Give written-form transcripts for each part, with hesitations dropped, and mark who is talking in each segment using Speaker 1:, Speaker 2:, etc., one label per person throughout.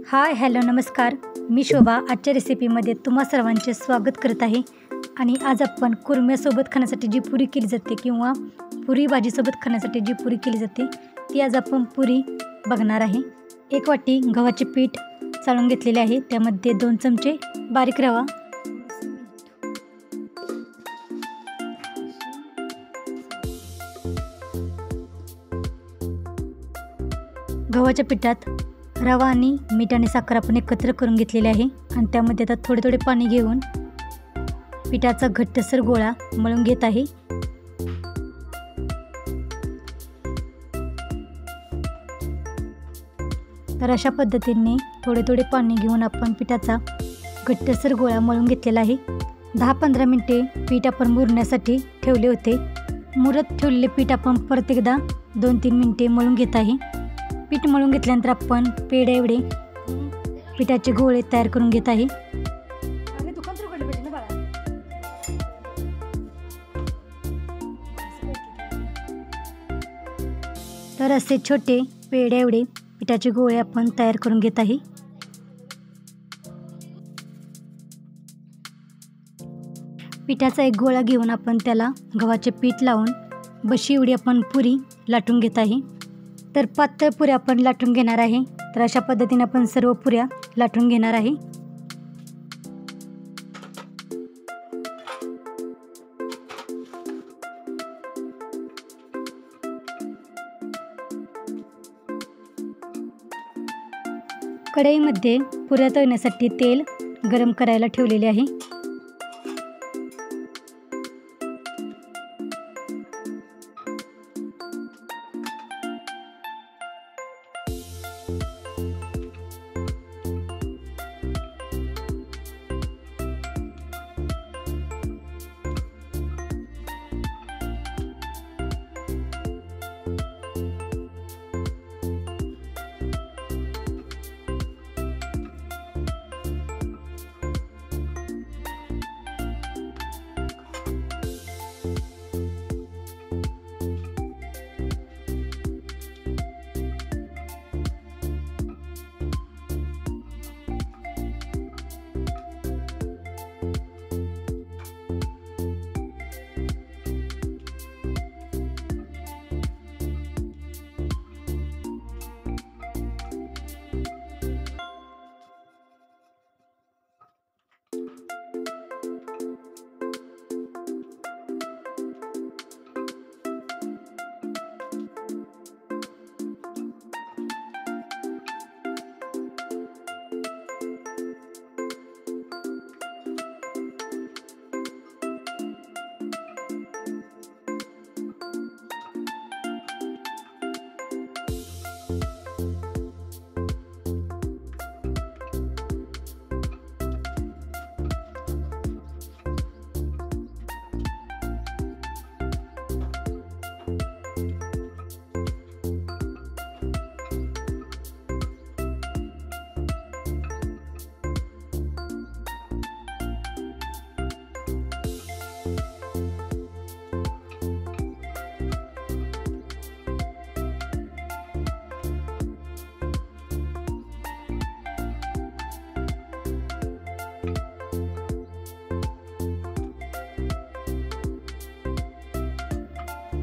Speaker 1: Hi hello नमस्कार. मी शोभा आजच्या रेसिपीमध्ये तुम्हा सर्वांचे स्वागत करत आहे. आणि आज आपण कुरम्यासोबत खाण्यासाठी जी पुरी केली जाते किंवा पुरी भाजीसोबत खाण्यासाठी जी पुरी केली जाते ती आज आपण पुरी बघणार आहे. 1 वाटी गव्हाचे पीठ चाळून घेतलेले आहे. त्यामध्ये 2 चमचे बारीक रवा, गव्हाच्या पिठात रवा आणि मीठ आणि साखर आपण एकत्र करून घेतलेले आहे. आणि त्यामध्ये आता थोडे थोडे पाणी घेऊन पिठाचा घट्टसर गोळा मळून घेत आहे. तर अशा पद्धतीने थोडे थोडे पाणी घेऊन आपण पिठाचा घट्टसर गोळा मळून घेतलेला आहे. 10-15 मिनिटे पीठ आपण मुरण्यासाठी ठेवले होते. मुरत ठेवलेले पीठ आपण परत एकदा 2-3 मिनिटे मळून घेत आहे. पीठ मळून घेतल्यानंतर आपण पेढे एवढे पिठाचे गोळे तयार करून घेत आहे. तर असे छोटे पेढे एवढे पिठाचे गोळे आपण तयार करून घेत आहे. पिठाचा एक गोळा घेऊन आपण त्याला गव्हाचे पीठ लावून बशी एवढी आपण पुरी लाटून घेत आहे. तर पातळ पुऱ्या आपण लाटून घेणार आहे. तर अशा पद्धतीने आपण सर्व पुऱ्या लाटून घेणार आहे. कढईमध्ये पुऱ्या तळण्यासाठी तेल गरम करायला ठेवलेले आहे.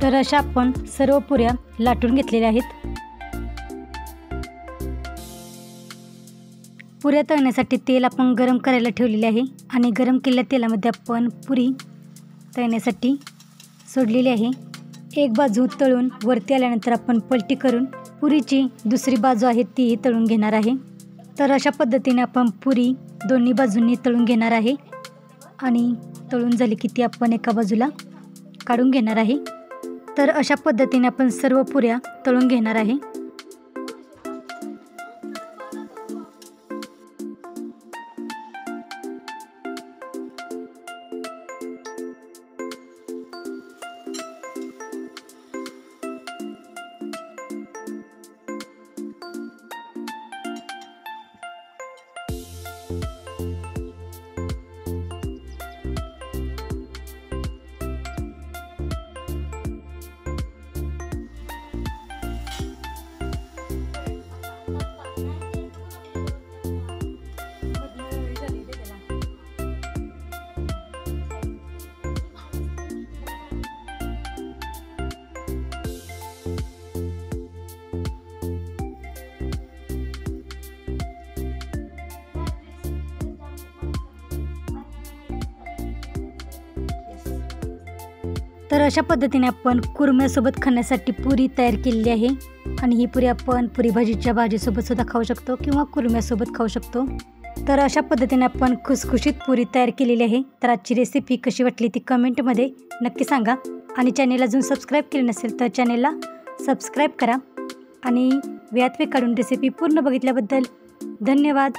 Speaker 1: तर अशा आपण सर्व पुऱ्या लाटून घेतलेल्या आहेत. पुऱ्या तळण्यासाठी तेल आपण गरम करायला ठेवलेले आहे. आणि गरम केलेल्या तेलामध्ये आपण पुरी तळण्यासाठी सोडलेली आहे. एक बाजू तळून वरती आल्यानंतर आपण पलटी करून पुरीची दुसरी बाजू आहे ती तळून घेणार आहे. तर अशा पद्धतीने आपण पुरी दोन्ही बाजूंनी तळून घेणार आहे. आणि तळून झाली की ती आपण एका बाजूला काढून घेणार आहे. तर अशा पद्धतीने आपण सर्व पुऱ्या तळून घेणार आहे. तर अशा पद्धतीने आपण कुरम्यासोबत खाण्यासाठी पुरी तयार केलेली आहे आणि ही पुरी आपण पुरी भाजीसोबत सुद्धा खाऊ शकतो किंवा कुरम्यासोबत खाऊ शकतो। तर अशा पद्धतीने आपण खुसखुशीत पुरी तयार केलेली आहे। तर आजची रेसिपी कशी वाटली ती कमेंटमध्ये नक्की सांगा आणि चॅनेल अजून सबस्क्राईब केले नसेल तर चॅनेलला सबस्क्राईब करा आणि वेळात वेळ काढून रेसिपी पूर्ण बघितल्याबद्दल धन्यवाद।